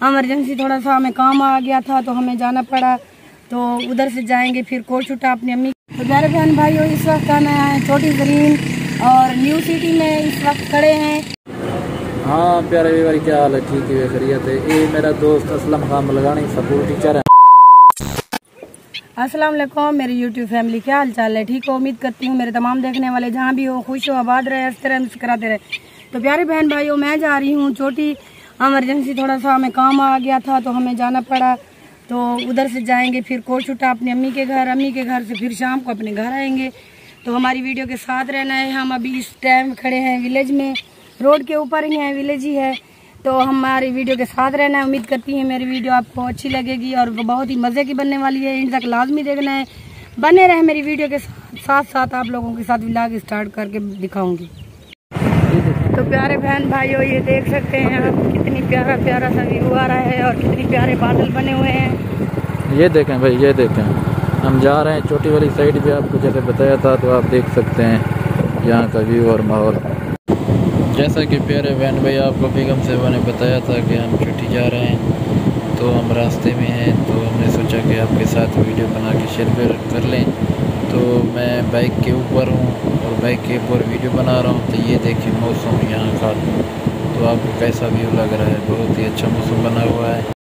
Emergency थोड़ा सा हमें काम आ गया था तो हमें जाना पड़ा, तो उधर से जाएंगे फिर कोटशुटा अपनी अम्मी। तो प्यारे बहन भाइयों, इस वक्त आना है छोटी ज़रीन और न्यू सिटी में इस वक्त खड़े हैं। हाँ प्यारे भाई, क्या हाल है? ठीक है, खैरियत है। ये मेरा दोस्त असलम खान मलगानी स्कूल टीचर है। अस्सलाम वालेकुम मेरी यूट्यूब फैमिली, क्या हाल चाल है? ठीक हो? उम्मीद करती हूँ मेरे तमाम देखने वाले जहाँ भी हो खुश हो, आबाद रहे, इस तरह मुस्कुराते रहे। तो प्यारे बहन भाइयों, मैं जा रही हूँ छोटी, इमरजेंसी थोड़ा सा हमें काम आ गया था तो हमें जाना पड़ा, तो उधर से जाएंगे फिर कोटशुटा अपनी अम्मी के घर से फिर शाम को अपने घर आएंगे। तो हमारी वीडियो के साथ रहना है। हम अभी इस टाइम खड़े हैं विलेज में, रोड के ऊपर ही है, विलेज ही है, तो हमारी वीडियो के साथ रहना है। उम्मीद करती हैं मेरी वीडियो आपको अच्छी लगेगी और बहुत ही मज़े की बनने वाली है। इन तक लाजमी देखना है, बने रहे मेरी वीडियो के साथ आप लोगों के साथ व्लॉग स्टार्ट करके दिखाऊंगी। तो प्यारे बहन भाइयों, ये देख सकते हैं आप कितनी प्यारा सा व्यू आ रहा है और कितनी प्यारे बादल बने हुए हैं। ये देखें भाई, ये देखें, हम जा रहे हैं छोटी वाली साइड भी, आपको जैसे बताया था, तो आप देख सकते हैं यहाँ का व्यू और माहौल। जैसा कि प्यारे बहन भाई आपको बेगम साहबा ने बताया था कि हम छुट्टी जा रहे हैं, तो हम रास्ते में हैं, तो हमने सोचा कि आपके साथ वीडियो बना के शेयर कर लें। तो मैं बाइक के ऊपर हूँ और बाइक के ऊपर वीडियो बना रहा हूँ। तो ये देखिए मौसम यहाँ का, तो आपको कैसा व्यू लग रहा है? बहुत ही अच्छा मौसम बना हुआ है।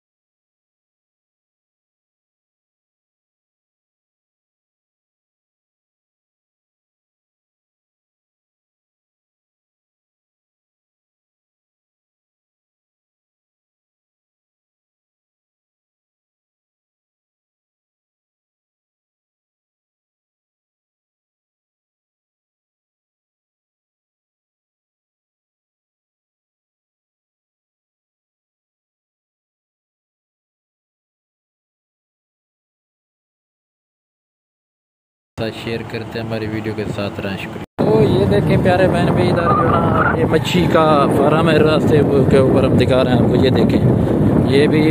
शेयर करते हैं, हमारी वीडियो के साथ रहें, शुक्रिया। तो ये देखें प्यारे बहन भाई, इधर जो ना ये मच्छी का फार्म है, रास्ते के ऊपर हम दिखा रहे हैं आपको। ये देखें, ये भी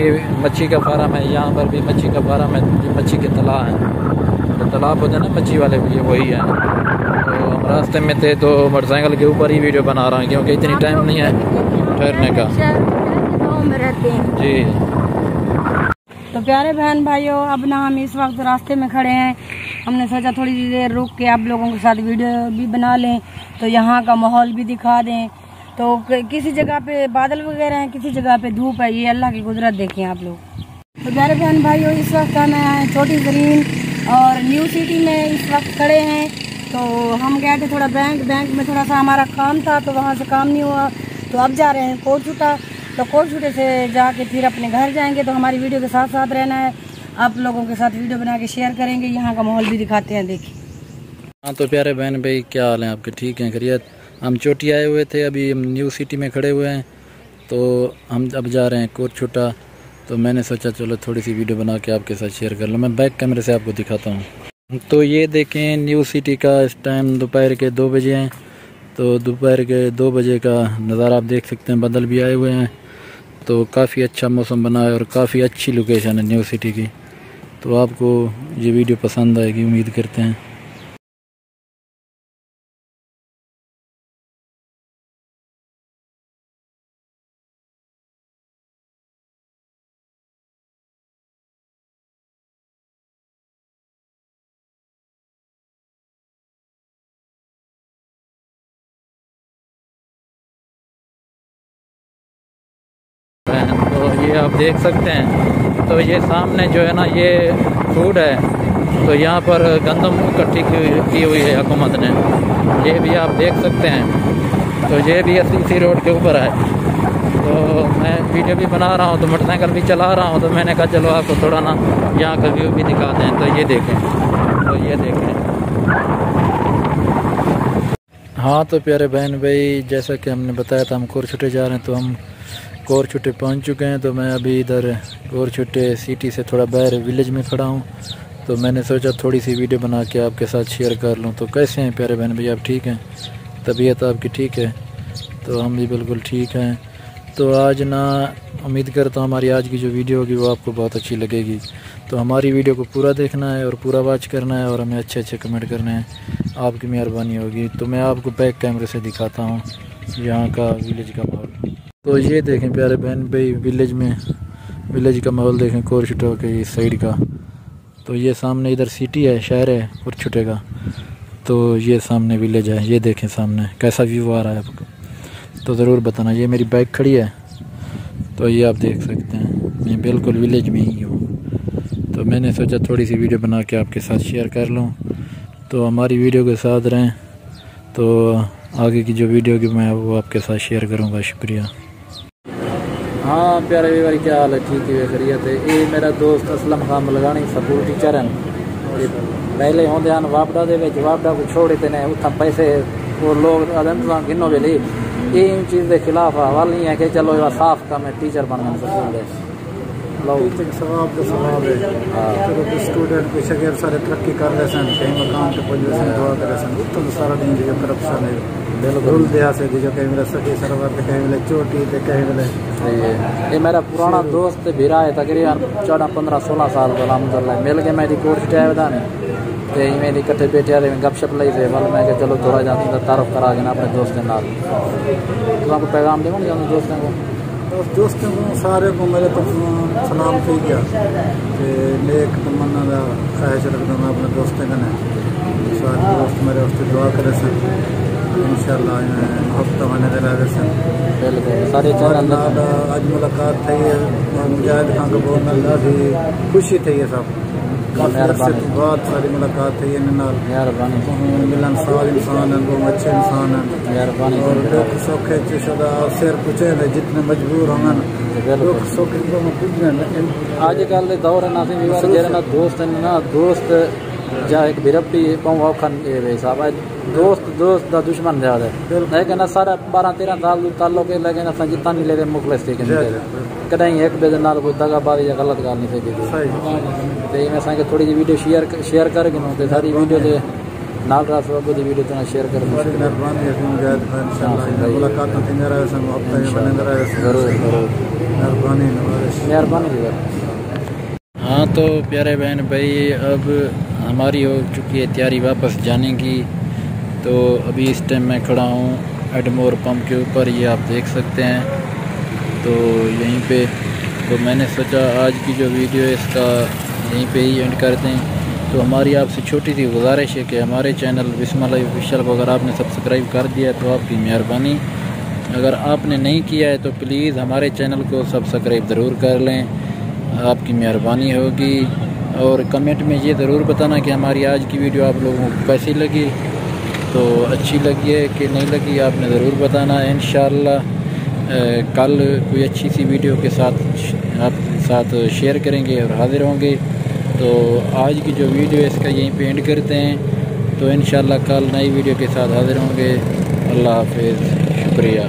मच्छी का फार्म है, यहाँ पर भी मच्छी का फार्म है, मच्छी के तालाब हैं, तो तालाब होते हैं ना मच्छी वाले, ये वही है। तो हम रास्ते में थे तो मोटरसाइकिल के ऊपर ही वीडियो बना रहा हूँ, क्योंकि इतनी टाइम नहीं है ठहरने का जी। तो प्यारे बहन भाइयों, अब ना हम इस वक्त रास्ते में खड़े हैं। हमने सोचा थोड़ी देर रुक के आप लोगों के साथ वीडियो भी बना लें, तो यहाँ का माहौल भी दिखा दें। तो किसी जगह पे बादल वगैरह हैं, किसी जगह पे धूप है, ये अल्लाह की कुदरत देखें आप लोग। तो प्यारे बहन भाइयों, इस वक्त आना है छोटी ज़रीन और न्यू सिटी में इस वक्त खड़े हैं। तो हम गए थे थोड़ा बैंक में थोड़ा सा हमारा काम था, तो वहाँ से काम नहीं हुआ, तो अब जा रहे हैं कोटशुटा। तो कोटशुटे से जाके फिर अपने घर जाएंगे। तो हमारी वीडियो के साथ रहना है, आप लोगों के साथ वीडियो बना के शेयर करेंगे, यहाँ का माहौल भी दिखाते हैं, देखिए। हाँ तो प्यारे बहन भाई, क्या हाल है आपके? ठीक हैं, खैरियत। हम चोटी आए हुए थे, अभी हम न्यू सिटी में खड़े हुए हैं, तो हम अब जा रहे हैं कोटशुटा। तो मैंने सोचा चलो थोड़ी सी वीडियो बना के आपके साथ शेयर कर लूँ। मैं बैक कैमरे से आपको दिखाता हूँ। तो ये देखें न्यू सिटी का इस टाइम दोपहर के 2 बजे हैं। तो दोपहर के 2 बजे का नज़ारा आप देख सकते हैं, बादल भी आए हुए हैं, तो काफ़ी अच्छा मौसम बना है और काफ़ी अच्छी लोकेशन है न्यू सिटी की। तो आपको ये वीडियो पसंद आएगी, उम्मीद करते हैं। तो ये आप देख सकते हैं, तो ये सामने जो है ना ये फूड है, तो यहाँ पर गंदम इकट्ठी की हुई है हुकूमत ने, ये भी आप देख सकते हैं। तो ये भी इसी रोड के ऊपर है। तो मैं वीडियो भी बना रहा हूँ, तो मोटरसाइकिल भी चला रहा हूँ, तो मैंने कहा चलो आपको थोड़ा ना यहाँ का व्यू भी दिखाते हैं। तो ये देखें, तो ये देखें। हाँ तो प्यारे बहन भाई, जैसा कि हमने बताया था हम कोटशुटे जा रहे हैं, तो हम कोटशुटे पहुंच चुके हैं। तो मैं अभी इधर कोटशुटे सिटी से थोड़ा बाहर विलेज में खड़ा हूं, तो मैंने सोचा थोड़ी सी वीडियो बना के आपके साथ शेयर कर लूं। तो कैसे हैं प्यारे बहन भाई, आप ठीक हैं? तबीयत आपकी ठीक है? तो हम भी बिल्कुल ठीक हैं। तो आज ना उम्मीद करता हूँ हमारी आज की जो वीडियो होगी वो आपको बहुत अच्छी लगेगी। तो हमारी वीडियो को पूरा देखना है और पूरा वॉच करना है और हमें अच्छे अच्छे कमेंट करने हैं, आपकी मेहरबानी होगी। तो मैं आपको बैक कैमरे से दिखाता हूँ यहाँ का विलेज का माहौल। तो ये देखें प्यारे बहन भाई, विलेज में विलेज का माहौल देखें कोरछुटे के इस साइड का। तो ये सामने इधर सिटी है, शहर है कोरछुटे का। तो ये सामने विलेज है, ये देखें सामने कैसा व्यू आ रहा है आपको, तो ज़रूर बताना। ये मेरी बाइक खड़ी है, तो ये आप देख सकते हैं मैं बिल्कुल विलेज में ही हूँ। तो मैंने सोचा थोड़ी सी वीडियो बना के आपके साथ शेयर कर लूँ। तो हमारी वीडियो के साथ रहें, तो आगे की जो वीडियो की मैं वो आपके साथ शेयर करूँगा। शुक्रिया। हाँ प्यारे भाई, क्या हाल है? ठीक है, खैरियत है। ये मेरा दोस्त असलम खान मलगानी स्कूल टीचर हैं। पहले होंदे हैं वापडा दे विच, वापडा को छोड़े थे ने उत्थां पैसे वो लोग इंतजाम किन्नो वेले ये चीज़ के खिलाफ हवाल नहीं है कि चलो ये साफ काम है टीचर बन गए स्कूल दे। टीचिंग सवाब तो सवाब है। चलो स्टूडेंट कुछ अगर सारे तरक्की कर रहे हैं, कहीं मकाम पे पहुँच रहे हैं, दुआ कर रहे हैं, उत्तर सारा दिन जो करप्शन है बिल्कुल दिया से जो कहीं मिले सटी सरवर पे, कहीं मिले चोटी पे, कहीं मिले। सही है। ये मेरा पुराना दोस्त भिरा है, तकरीबन 14-15-16 साल का अलहमदुलिल्लाह मिल के मेरी कोर्स टाइम तो मेरी कट्ठे बैठे रहे गपशप लाई थे। वाल मैं चलो थोड़ा ज़्यादा तारुफ करा के ना अपने दोस्त के नाल तो पैगाम देव नहीं दोस्तों को। दोस्तों को सारे को मेरे तो सलाम थी गया कि नेक तमन्ना का ख्वाहिश रखता मैं अपने दोस्तों का ने सारे दोस्त मेरे उससे दुआ करे सन इंशाल्लाह हफ्ता होने दे रहे सन। बिल्कुल सारे आज मुलाकात थी मुजाहिद खान को बहुत अल्लाह की खुशी थी। ये सब काफ़ी अरसे के बाद सारी मुलाकात है। मेहरबानी मिलन साल इंसान है, वो अच्छे इंसान है। मेहरबानी और दुख सौखे चुशदा सिर पूछे जितने मजबूर होंगे दुख सौखे आजकल के दौर ना ना दोस्त ना दोस्त जा एक बिरपी पाऊँ औखन साहब दोस्त दोस्त का दुश्मन ज़्यादा है। लेकिन सारा 12-13 साल ताल्लुक है, लेकिन अस जितना नहीं लेते मुखलिस थी कहीं एक बजे नाल कोई दगाबाजी या गलत गल नहीं थी। तो मैं असांखे थोड़ी जी वीडियो शेयर कर तो सारी वीडियो के नाल रात सब की वीडियो तो शेयर कर मेहरबानी। हाँ तो प्यारे बहन भाई, अब हमारी हो चुकी है तैयारी वापस जाने की। तो अभी इस टाइम मैं खड़ा हूँ एडमोर पंप के ऊपर, ये आप देख सकते हैं। तो यहीं पे तो मैंने सोचा आज की जो वीडियो है इसका यहीं पे ही एंड करते हैं। तो हमारी आपसे छोटी सी गुजारिश है कि हमारे चैनल बिस्मिल्लाह लाइव ऑफिशियल को अगर आपने सब्सक्राइब कर दिया है तो आपकी मेहरबानी, अगर आपने नहीं किया है तो प्लीज़ हमारे चैनल को सब्सक्राइब ज़रूर कर लें, आपकी मेहरबानी होगी। और कमेंट में ये ज़रूर बताना कि हमारी आज की वीडियो आप लोगों को कैसी लगी, तो अच्छी लगी है कि नहीं लगी आपने ज़रूर बताना। इंशाअल्लाह कल कोई अच्छी सी वीडियो के साथ आपके साथ शेयर करेंगे और हाज़िर होंगे। तो आज की जो वीडियो है इसका यहीं पे एंड करते हैं। तो इंशाअल्लाह कल नई वीडियो के साथ हाज़िर होंगे। अल्लाह हाफ़िज़, शुक्रिया।